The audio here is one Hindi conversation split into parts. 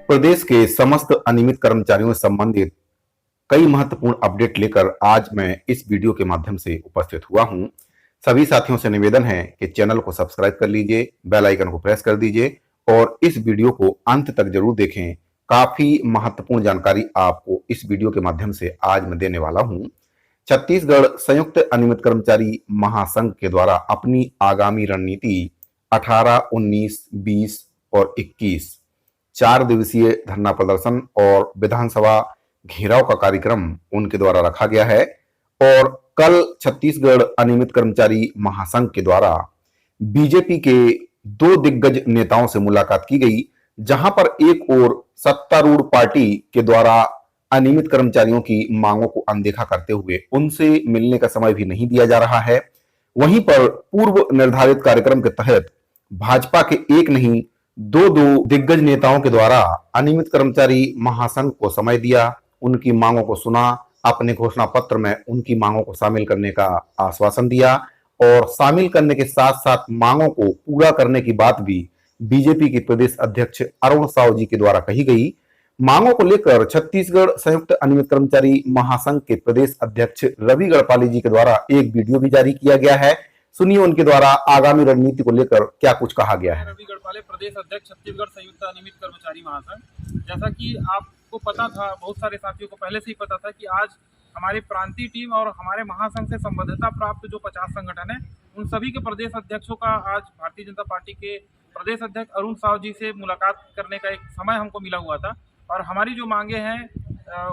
प्रदेश के समस्त अनियमित कर्मचारियों से संबंधित कई महत्वपूर्ण अपडेट लेकर आज मैं इस वीडियो के माध्यम से उपस्थित हुआ हूं। सभी साथियों से निवेदन है कि चैनल को सब्सक्राइब कर लीजिए, बेल आइकन को प्रेस कर दीजिए और इस वीडियो को अंत तक जरूर देखें। काफी महत्वपूर्ण जानकारी आपको इस वीडियो के माध्यम से आज मैं देने वाला हूं। छत्तीसगढ़ संयुक्त अनियमित कर्मचारी महासंघ के द्वारा अपनी आगामी रणनीति 18, 19, 20 और 21 4 दिवसीय धरना प्रदर्शन और विधानसभा घेराव का कार्यक्रम उनके द्वारा रखा गया है। और कल छत्तीसगढ़ अनियमित कर्मचारी महासंघ के द्वारा बीजेपी के 2 दिग्गज नेताओं से मुलाकात की गई, जहां पर एक ओर सत्तारूढ़ पार्टी के द्वारा अनियमित कर्मचारियों की मांगों को अनदेखा करते हुए उनसे मिलने का समय भी नहीं दिया जा रहा है, वहीं पर पूर्व निर्धारित कार्यक्रम के तहत भाजपा के एक नहीं 2 दिग्गज नेताओं के द्वारा अनियमित कर्मचारी महासंघ को समय दिया, उनकी मांगों को सुना, अपने घोषणा पत्र में उनकी मांगों को शामिल करने का आश्वासन दिया और शामिल करने के साथ साथ मांगों को पूरा करने की बात भी बीजेपी के प्रदेश अध्यक्ष अरुण साव जी के द्वारा कही गई। मांगों को लेकर छत्तीसगढ़ संयुक्त अनियमित कर्मचारी महासंघ के प्रदेश अध्यक्ष रवि गढ़पाले जी के द्वारा एक वीडियो भी जारी किया गया है। सुनिए उनके द्वारा आगामी रणनीति को लेकर क्या कुछ कहा गया है। रवि गढ़पाले, प्रदेश अध्यक्ष छत्तीसगढ़ संयुक्त अनियमित कर्मचारी महासंघ। जैसा कि आपको पता था, बहुत सारे साथियों को पहले से ही पता था कि आज हमारी प्रांतीय टीम और हमारे महासंघ से संबद्धता प्राप्त जो 50 संगठन है, उन सभी के प्रदेश अध्यक्षों का आज भारतीय जनता पार्टी के प्रदेश अध्यक्ष अरुण साव जी से मुलाकात करने का एक समय हमको मिला हुआ था और हमारी जो मांगे हैं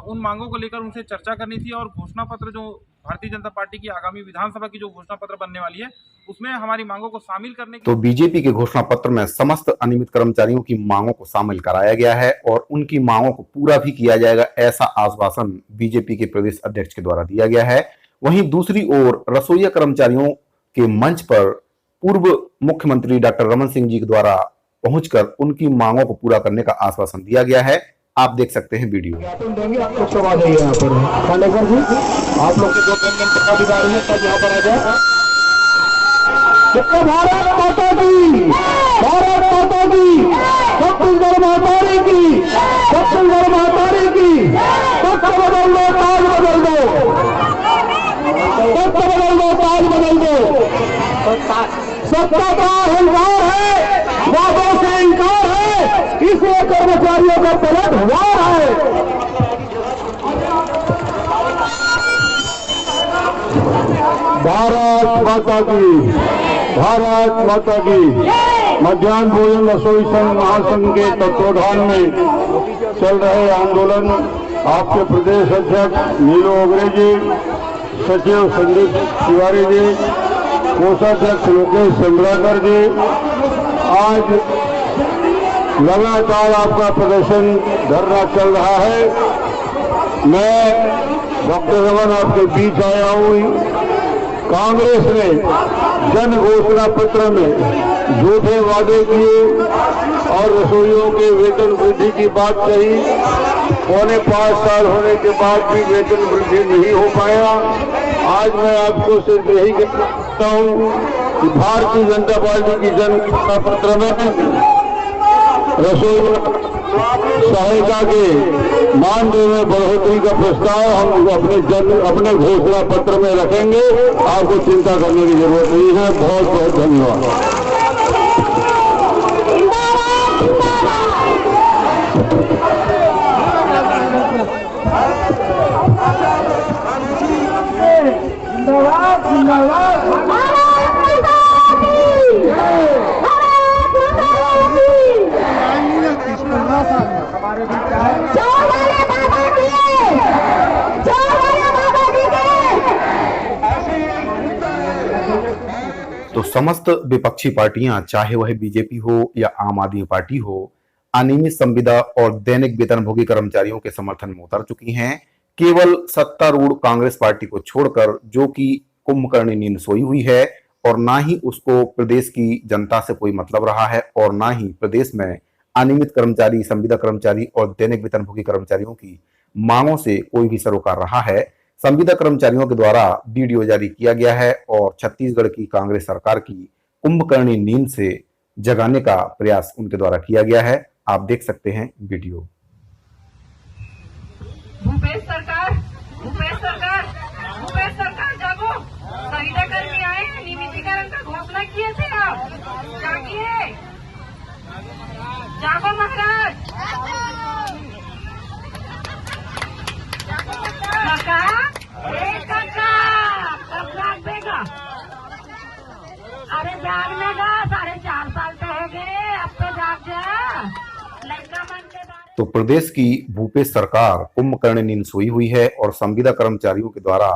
उन मांगों को लेकर उनसे चर्चा करनी थी और घोषणा पत्र जो भारतीय जनता पार्टी की आगामी विधानसभा की जो घोषणा पत्र बनने वाली है उसमें हमारी मांगों को शामिल करने तो बीजेपी के घोषणा पत्र में समस्त अनियमित कर्मचारियों की मांगों को शामिल कराया गया है और उनकी मांगों को पूरा भी किया जाएगा, ऐसा आश्वासन बीजेपी के प्रदेश अध्यक्ष के द्वारा दिया गया है। वहीं दूसरी ओर रसोईया कर्मचारियों के मंच पर पूर्व मुख्यमंत्री डॉक्टर रमन सिंह जी के द्वारा पहुंचकर उनकी मांगों को पूरा करने का आश्वासन दिया गया है। आप देख सकते हैं वीडियो। देंगे आप लोग सब आ जाइए यहाँ पर खानेकर जी, आप लोग के 2 पदाधिकारी हैं सब यहाँ पर आ जाए। भारत माता की, भारत माता की, छत्तीसगढ़ महातारी की, छत्तीसगढ़ महातारी की। सत्ता बदल दो, ताज बदल दो, सत्ता बदल दो, ताज बदल दो। सत्ता का अहंकार है, वादों से इंकार है, इसलिए कर्मचारियों का पलटवार है। भारत माता की, भारत माता की। मध्याह्न भोजन रसोई संघ महासंघ के तत्वाधान में चल रहे आंदोलन आपके प्रदेश अध्यक्ष नीलो ओगरे जी, सचिव संदीप तिवारी जी, कोषाध्यक्ष लोकेश चंद्राकर जी, आज लगातार आपका प्रदर्शन धरना चल रहा है। मैं डॉक्टर रमन आपके बीच आया हूँ। कांग्रेस ने जन घोषणा पत्र में झूठे वादे किए और रसोइयों के वेतन वृद्धि की बात कही। 5.25 साल होने के बाद भी वेतन वृद्धि नहीं हो पाया। आज मैं आपको सिर्फ यही कहता हूँ कि भारतीय जनता पार्टी की जन घोषणा पत्र में रसोई सहायता के मानदेय में बढ़ोतरी का प्रस्ताव हम अपने घोषणा पत्र में रखेंगे। आपको चिंता करने की जरूरत नहीं है। बहुत बहुत धन्यवाद। तो समस्त विपक्षी पार्टियां, चाहे वह बीजेपी हो या आम आदमी पार्टी हो, अनियमित संविदा और दैनिक वेतनभोगी कर्मचारियों के समर्थन में उतर चुकी हैं। केवल सत्तारूढ़ कांग्रेस पार्टी को छोड़कर, जो कि कुंभकर्णी नींद सोई हुई है और ना ही उसको प्रदेश की जनता से कोई मतलब रहा है और ना ही प्रदेश में अनियमित कर्मचारी, संविदा कर्मचारी और दैनिक वेतनभोगी कर्मचारियों की मांगों से कोई भी सरोकार रहा है। संविदा कर्मचारियों के द्वारा वीडियो जारी किया गया है और छत्तीसगढ़ की कांग्रेस सरकार की कुंभकर्णी नींद से जगाने का प्रयास उनके द्वारा किया गया है। आप देख सकते हैं वीडियो। भूपेश सरकार, भूपेश सरकार, भूपेश सरकार जागो। संविदा कर्मी आए हैं, नियमितीकरण का घोषणा किए थे आप, जागिए, जागो महाराज। काका, काका, कब जागेगा? अरे जागने का 4.5 साल तो हो गए, अब तो जाग जा। लड़का मन के तो प्रदेश की भूपेश सरकार कुंभकर्ण नींद सोई हुई है और संविदा कर्मचारियों के द्वारा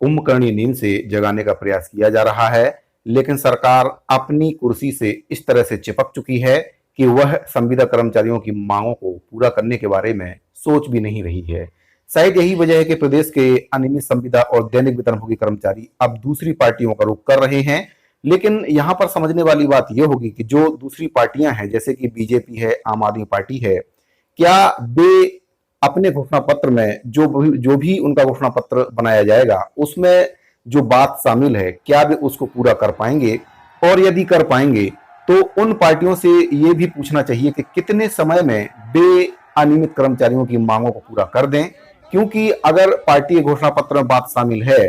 कुंभकर्णी नींद से जगाने का प्रयास किया जा रहा है, लेकिन सरकार अपनी कुर्सी से इस तरह से चिपक चुकी है कि वह संविदा कर्मचारियों की मांगों को पूरा करने के बारे में सोच भी नहीं रही है। शायद यही वजह है कि प्रदेश के अनियमित संविदा और दैनिक वेतनभोगी कर्मचारी अब दूसरी पार्टियों का रुख कर रहे हैं। लेकिन यहाँ पर समझने वाली बात यह होगी कि जो दूसरी पार्टियां हैं, जैसे कि बीजेपी है, आम आदमी पार्टी है, क्या वे अपने घोषणा पत्र में जो भी उनका घोषणा पत्र बनाया जाएगा उसमें जो बात शामिल है, क्या वे उसको पूरा कर पाएंगे? और यदि कर पाएंगे तो उन पार्टियों से ये भी पूछना चाहिए कि कितने समय में वे अनियमित कर्मचारियों की मांगों को पूरा कर दें, क्योंकि अगर पार्टी घोषणा पत्र में बात शामिल है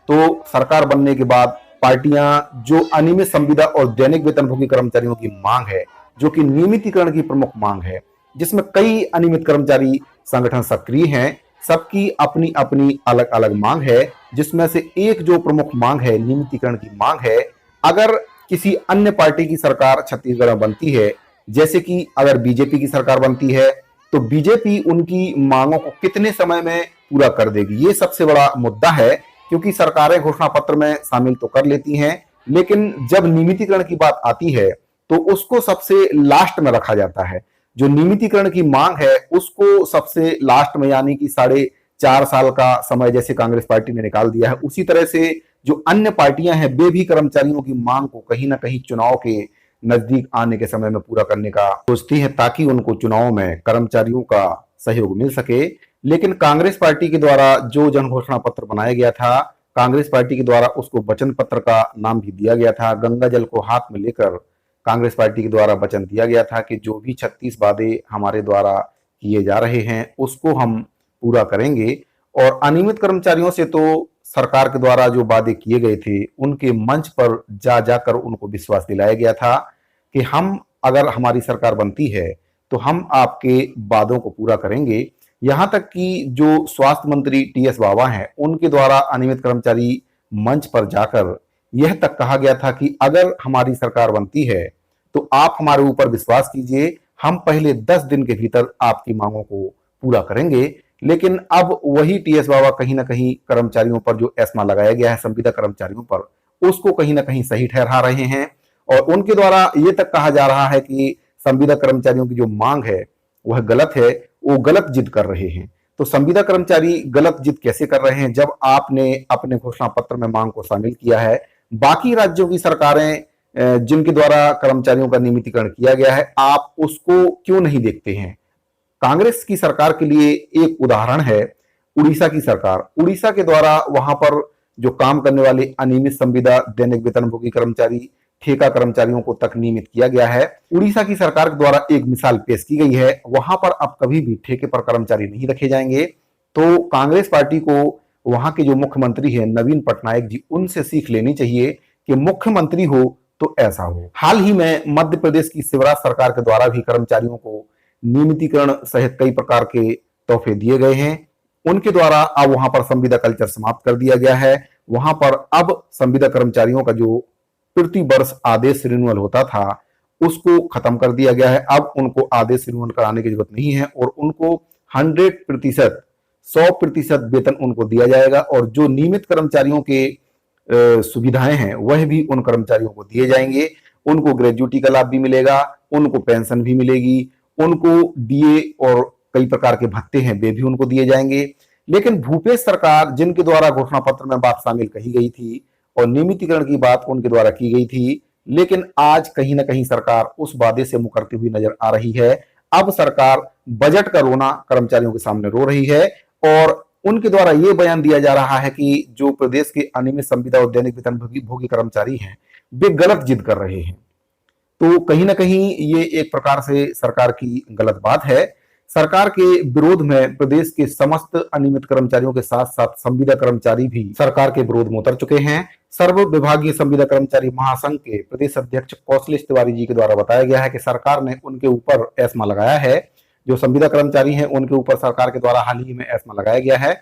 तो सरकार बनने के बाद पार्टियां जो अनियमित संविदा और दैनिक वेतनभोगी कर्मचारियों की मांग है, जो कि नियमितीकरण की प्रमुख मांग है, जिसमें कई अनियमित कर्मचारी संगठन सक्रिय हैं, सबकी अपनी अपनी अलग अलग मांग है, जिसमें से एक जो प्रमुख मांग है नियमितीकरण की मांग है। अगर किसी अन्य पार्टी की सरकार छत्तीसगढ़ में बनती है, जैसे कि अगर बीजेपी की सरकार बनती है, तो बीजेपी उनकी मांगों को कितने समय में पूरा कर देगी, ये सबसे बड़ा मुद्दा है। क्योंकि सरकारें घोषणा पत्र में शामिल तो कर लेती हैं, लेकिन जब नियमितीकरण की बात आती है तो उसको सबसे लास्ट में रखा जाता है। जो नियमितीकरण की मांग है उसको सबसे लास्ट में, यानी कि 4.5 साल का समय जैसे कांग्रेस पार्टी ने निकाल दिया है, उसी तरह से जो अन्य पार्टियां हैं वे भी कर्मचारियों की मांग को कहीं ना कहीं चुनाव के नजदीक आने के समय में पूरा करने का सोचती है, ताकि उनको चुनाव में कर्मचारियों का सहयोग मिल सके। लेकिन कांग्रेस पार्टी के द्वारा जो जन घोषणा पत्र बनाया गया था, कांग्रेस पार्टी के द्वारा उसको वचन पत्र का नाम भी दिया गया था। गंगा जल को हाथ में लेकर कांग्रेस पार्टी के द्वारा वचन दिया गया था कि जो भी 36 वादे हमारे द्वारा किए जा रहे हैं उसको हम पूरा करेंगे। और अनियमित कर्मचारियों से तो सरकार के द्वारा जो वादे किए गए थे उनके मंच पर जाकर उनको विश्वास दिलाया गया था कि हम, अगर हमारी सरकार बनती है तो हम आपके वादों को पूरा करेंगे। यहां तक कि जो स्वास्थ्य मंत्री टीएस बाबा हैं उनके द्वारा अनियमित कर्मचारी मंच पर जाकर यह तक कहा गया था कि अगर हमारी सरकार बनती है तो आप हमारे ऊपर विश्वास कीजिए, हम पहले 10 दिन के भीतर आपकी मांगों को पूरा करेंगे। लेकिन अब वही टीएस बाबा कहीं ना कहीं कर्मचारियों पर जो एस्मा लगाया गया है, संविदा कर्मचारियों पर, उसको कहीं ना कहीं सही ठहरा रहे हैं। और उनके द्वारा ये तक कहा जा रहा है कि संविदा कर्मचारियों की जो मांग है वह गलत है, वो गलत जिद कर रहे हैं। तो संविदा कर्मचारी गलत जिद कैसे कर रहे हैं जब आपने अपने घोषणा पत्र में मांग को शामिल किया है? बाकी राज्यों की सरकारें जिनके द्वारा कर्मचारियों का नियमितीकरण किया गया है, आप उसको क्यों नहीं देखते हैं? कांग्रेस की सरकार के लिए एक उदाहरण है उड़ीसा की सरकार। उड़ीसा के द्वारा वहां पर जो काम करने वाले अनियमित संविदा दैनिक वेतनभोगी कर्मचारी, ठेका कर्मचारियों को तक नियमित किया गया है। उड़ीसा की सरकार के द्वारा एक मिसाल पेश की गई है, वहां पर अब कभी भी ठेके पर कर्मचारी नहीं रखे जाएंगे। तो कांग्रेस पार्टी को वहां के जो मुख्यमंत्री है नवीन पटनायक जी, उनसे सीख लेनी चाहिए कि मुख्यमंत्री हो तो ऐसा हो। हाल ही में मध्य प्रदेश की शिवराज सरकार के द्वारा भी कर्मचारियों को नियमितीकरण सहित कई प्रकार के तोहफे दिए गए हैं। उनके द्वारा अब वहां पर संविदा कल्चर समाप्त कर दिया गया है। वहां पर अब संविदा कर्मचारियों का जो प्रति वर्ष आदेश रिन्यूअल होता था उसको खत्म कर दिया गया है। अब उनको आदेश रिन्यूअल कराने की जरूरत नहीं है और उनको 100% वेतन उनको दिया जाएगा। और जो नियमित कर्मचारियों के सुविधाएं हैं वह भी उन कर्मचारियों को दिए जाएंगे। उनको ग्रेजुटी का लाभ भी मिलेगा, उनको पेंशन भी मिलेगी, उनको डीए और कई प्रकार के भत्ते हैं वे भी उनको दिए जाएंगे। लेकिन भूपेश सरकार, जिनके द्वारा घोषणा पत्र में बात शामिल कही गई थी और नियमितीकरण की बात उनके द्वारा की गई थी, लेकिन आज कहीं ना कहीं सरकार उस वादे से मुकरती हुई नजर आ रही है। अब सरकार बजट का रोना कर्मचारियों के सामने रो रही है और उनके द्वारा यह बयान दिया जा रहा है कि जो प्रदेश के अनियमित संविदा और दैनिक वेतनभोगी कर्मचारी हैं वे गलत जिद कर रहे हैं। तो कहीं ना कहीं ये एक प्रकार से सरकार की गलत बात है। सरकार के विरोध में प्रदेश के समस्त अनियमित कर्मचारियों के साथ साथ संविदा कर्मचारी भी सरकार के विरोध में उतर चुके हैं। सर्व विभागीय संविदा कर्मचारी महासंघ के प्रदेश अध्यक्ष कौशलेश तिवारी जी के द्वारा बताया गया है कि सरकार ने उनके ऊपर एस्मा लगाया है। जो संविदा कर्मचारी हैं उनके ऊपर सरकार के द्वारा हाल ही में एस्मा लगाया गया है।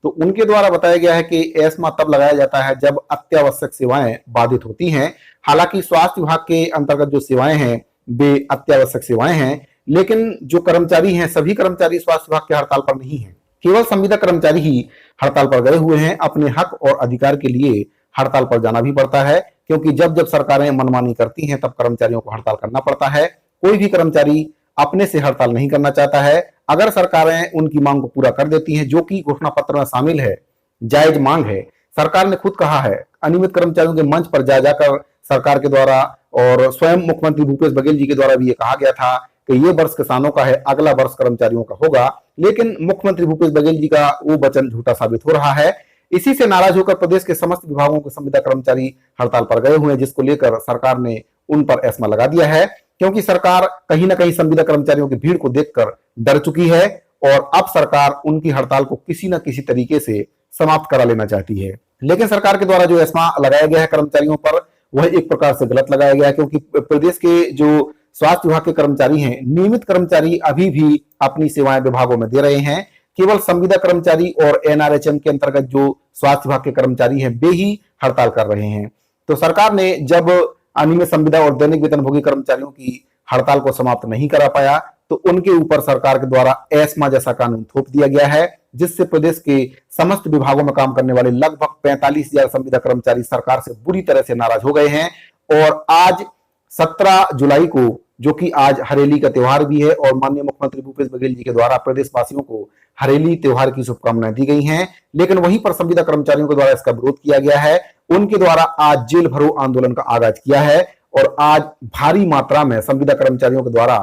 तो उनके द्वारा बताया गया है कि एस्मा तब लगाया जाता है जब अत्यावश्यक सेवाएं बाधित होती हैं। हालांकि स्वास्थ्य विभाग के अंतर्गत जो सेवाएं हैं वे अत्यावश्यक सेवाएं हैं, लेकिन जो कर्मचारी हैं सभी कर्मचारी स्वास्थ्य विभाग के हड़ताल पर नहीं हैं। केवल संविदा कर्मचारी ही हड़ताल पर गए हुए हैं। अपने हक और अधिकार के लिए हड़ताल पर जाना भी पड़ता है, क्योंकि जब जब सरकारें मनमानी करती हैं तब कर्मचारियों को हड़ताल करना पड़ता है। कोई भी कर्मचारी अपने से हड़ताल नहीं करना चाहता है। अगर सरकारें उनकी मांग को पूरा कर देती हैं, जो कि घोषणा पत्र में शामिल है, जायज मांग है। सरकार ने खुद कहा है, अनियमित कर्मचारियों के मंच पर जा जाकर सरकार के द्वारा और स्वयं मुख्यमंत्री भूपेश बघेल जी के द्वारा भी ये कहा गया था कि ये वर्ष किसानों का है, अगला वर्ष कर्मचारियों का होगा। लेकिन मुख्यमंत्री भूपेश बघेल जी का वो वचन झूठा साबित हो रहा है। इसी से नाराज होकर प्रदेश के समस्त विभागों के संविदा कर्मचारी हड़ताल पर गए हुए हैं, जिसको लेकर सरकार ने उन पर एस्मा लगा दिया है, क्योंकि सरकार कहीं ना कहीं संविदा कर्मचारियों की भीड़ को देखकर डर चुकी है और अब सरकार उनकी हड़ताल को किसी न किसी तरीके से समाप्त करा लेना चाहती है। लेकिन सरकार के द्वारा जो एस्मा लगाया गया है कर्मचारियों पर, वह एक प्रकार से गलत लगाया गया है, क्योंकि प्रदेश के जो स्वास्थ्य विभाग के कर्मचारी हैं, नियमित कर्मचारी अभी भी अपनी सेवाएं विभागों में दे रहे हैं। केवल संविदा कर्मचारी और एनआरएचएम के अंतर्गत जो स्वास्थ्य विभाग के कर्मचारी हैं वे ही हड़ताल कर रहे हैं। तो सरकार ने जब अनियमित संविदा और दैनिक वेतनभोगी कर्मचारियों की हड़ताल को समाप्त नहीं करा पाया, तो उनके ऊपर सरकार के द्वारा एस्मा जैसा कानून थोप दिया गया है, जिससे प्रदेश के समस्त विभागों में काम करने वाले लगभग 45,000 संविदा कर्मचारी सरकार से बुरी तरह से नाराज हो गए हैं। और आज 17 जुलाई को, जो कि आज हरेली का त्योहार भी है, और माननीय मुख्यमंत्री भूपेश बघेल जी के द्वारा प्रदेशवासियों को हरेली त्योहार की शुभकामनाएं दी गई हैं, लेकिन वहीं पर संविदा कर्मचारियों के द्वारा इसका विरोध किया गया है। उनके द्वारा आज जेल भरो आंदोलन का आगाज किया है और आज भारी मात्रा में संविदा कर्मचारियों के द्वारा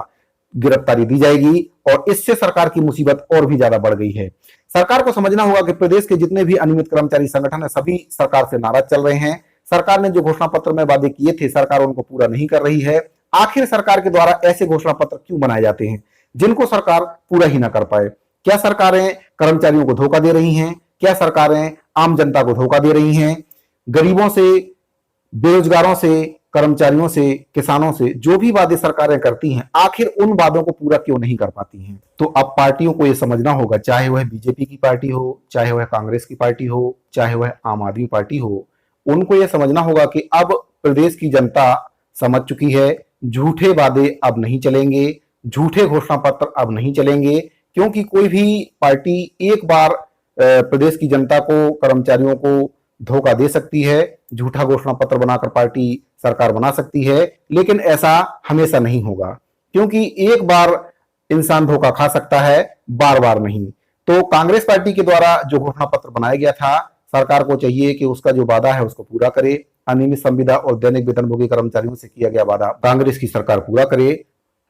गिरफ्तारी दी जाएगी और इससे सरकार की मुसीबत और भी ज्यादा बढ़ गई है। सरकार को समझना होगा कि प्रदेश के जितने भी अनियमित कर्मचारी संगठन है सभी सरकार से नाराज चल रहे हैं। सरकार ने जो घोषणा पत्र में वादे किए थे, सरकार उनको पूरा नहीं कर रही है। आखिर सरकार के द्वारा ऐसे घोषणा पत्र क्यों बनाए जाते हैं जिनको सरकार पूरा ही ना कर पाए? क्या सरकारें कर्मचारियों को धोखा दे रही हैं? क्या सरकारें आम जनता को धोखा दे रही हैं? गरीबों से, बेरोजगारों से, कर्मचारियों से, किसानों से जो भी वादे सरकारें करती हैं, आखिर उन वादों को पूरा क्यों नहीं कर पाती हैं? तो अब पार्टियों को यह समझना होगा, चाहे वह बीजेपी की पार्टी हो, चाहे वह कांग्रेस की पार्टी हो, चाहे वह आम आदमी पार्टी हो, उनको यह समझना होगा कि अब प्रदेश की जनता समझ चुकी है, झूठे वादे अब नहीं चलेंगे, झूठे घोषणा पत्र अब नहीं चलेंगे, क्योंकि कोई भी पार्टी एक बार प्रदेश की जनता को, कर्मचारियों को धोखा दे सकती है, झूठा घोषणा पत्र बनाकर पार्टी सरकार बना सकती है, लेकिन ऐसा हमेशा नहीं होगा, क्योंकि एक बार इंसान धोखा खा सकता है, बार बार नहीं। तो कांग्रेस पार्टी के द्वारा जो घोषणा पत्र बनाया गया था, सरकार को चाहिए कि उसका जो वादा है उसको पूरा करे। अनियमित संविदा और दैनिक वेतनभोगी कर्मचारियों से किया गया वादा कांग्रेस की सरकार पूरा करे।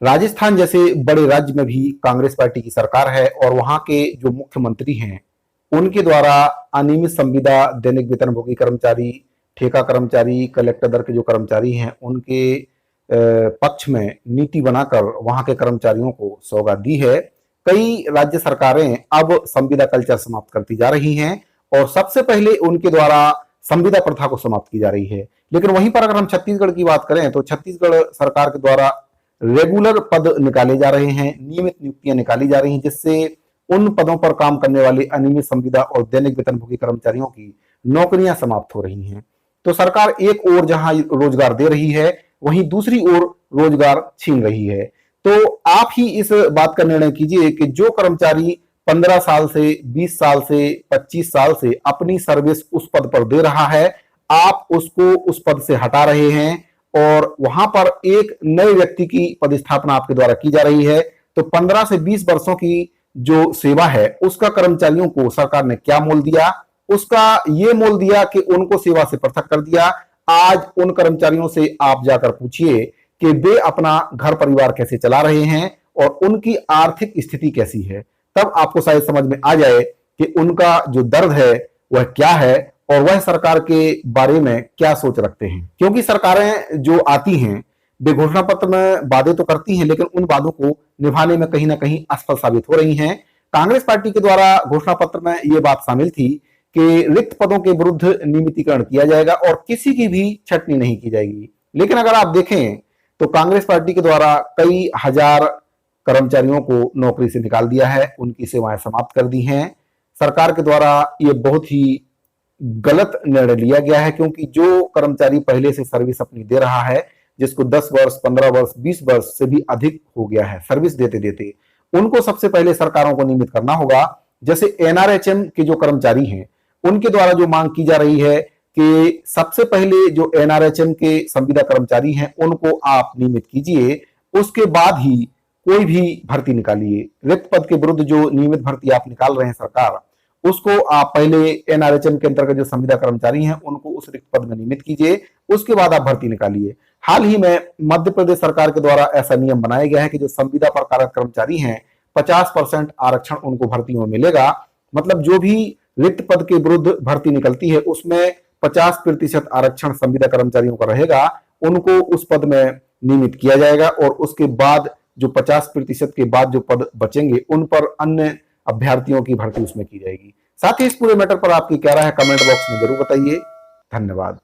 राजस्थान जैसे बड़े राज्य में भी कांग्रेस पार्टी की सरकार है और वहां के जो मुख्यमंत्री हैं उनके द्वारा अनियमित संविदा, दैनिक वेतनभोगी कर्मचारी, ठेका कर्मचारी, कलेक्टर दर के जो कर्मचारी हैं उनके पक्ष में नीति बनाकर वहां के कर्मचारियों को सौगात दी है। कई राज्य सरकारें अब संविदा कल्चर समाप्त करती जा रही हैं और सबसे पहले उनके द्वारा संविदा प्रथा को समाप्त की जा रही है। लेकिन वहीं पर अगर हम छत्तीसगढ़ की बात करें तो छत्तीसगढ़ सरकार के द्वारा रेगुलर पद निकाले जा रहे हैं, नियमित नियुक्तियां निकाली जा रही हैं, जिससे उन पदों पर काम करने वाले अनियमित संविदा और दैनिक वेतनभोगी कर्मचारियों की नौकरियां समाप्त हो रही हैं। तो सरकार एक ओर जहां रोजगार दे रही है, वहीं दूसरी ओर रोजगार छीन रही है। तो आप ही इस बात का निर्णय कीजिए कि जो कर्मचारी 15 साल से, 20 साल से, 25 साल से अपनी सर्विस उस पद पर दे रहा है, आप उसको उस पद से हटा रहे हैं और वहां पर एक नए व्यक्ति की पदस्थापना आपके द्वारा की जा रही है। तो 15 से 20 वर्षों की जो सेवा है उसका कर्मचारियों को सरकार ने क्या मोल दिया? उसका ये मोल दिया कि उनको सेवा से पृथक कर दिया। आज उन कर्मचारियों से आप जाकर पूछिए कि वे अपना घर परिवार कैसे चला रहे हैं और उनकी आर्थिक स्थिति कैसी है, तब आपको शायद समझ में आ जाए कि उनका जो दर्द है वह क्या है और वह सरकार के बारे में क्या सोच रखते हैं। क्योंकि सरकारें जो आती हैं वे घोषणा पत्र में वादे तो करती हैं, लेकिन उन वादों को निभाने में कहीं ना कहीं असफल साबित हो रही हैं। कांग्रेस पार्टी के द्वारा घोषणा पत्र में ये बात शामिल थी कि रिक्त पदों के विरुद्ध नियमितीकरण किया जाएगा और किसी की भी छटनी नहीं की जाएगी। लेकिन अगर आप देखें तो कांग्रेस पार्टी के द्वारा कई हजार कर्मचारियों को नौकरी से निकाल दिया है, उनकी सेवाएं समाप्त कर दी हैं। सरकार के द्वारा ये बहुत ही गलत निर्णय लिया गया है, क्योंकि जो कर्मचारी पहले से सर्विस अपनी दे रहा है, जिसको 10 वर्ष, 15 वर्ष, 20 वर्ष से भी अधिक हो गया है सर्विस देते देते, उनको सबसे पहले सरकारों को नियमित करना होगा। जैसे एनआरएचएम के जो कर्मचारी हैं, उनके द्वारा जो मांग की जा रही है कि सबसे पहले जो एनआरएचएम के संविदा कर्मचारी हैं उनको आप नियमित कीजिए, उसके बाद ही कोई भी भर्ती निकालिए। रिक्त पद के विरुद्ध जो नियमित भर्ती आप निकाल रहे हैं सरकार, उसको आप पहले एनआरएचएम के अंतर्गत जो संविदा कर्मचारी हैं उनको उस रिक्त पद में नियमित कीजिए, उसके बाद आप भर्ती निकालिए। हाल ही में मध्य प्रदेश सरकार के द्वारा ऐसा नियम बनाया गया है कि जो संविदा पर कार्यरत कर्मचारी हैं 50% आरक्षण उनको भर्तियों में मिलेगा। मतलब जो भी रिक्त पद के विरुद्ध भर्ती निकलती है उसमें 50% आरक्षण संविदा कर्मचारियों का रहेगा, उनको उस पद में नियमित किया जाएगा और उसके बाद जो 50% के बाद जो पद बचेंगे उन पर अन्य अभ्यर्थियों की भर्ती उसमें की जाएगी। साथ ही इस पूरे मैटर पर आपकी क्या राय है, कमेंट बॉक्स में जरूर बताइए। धन्यवाद।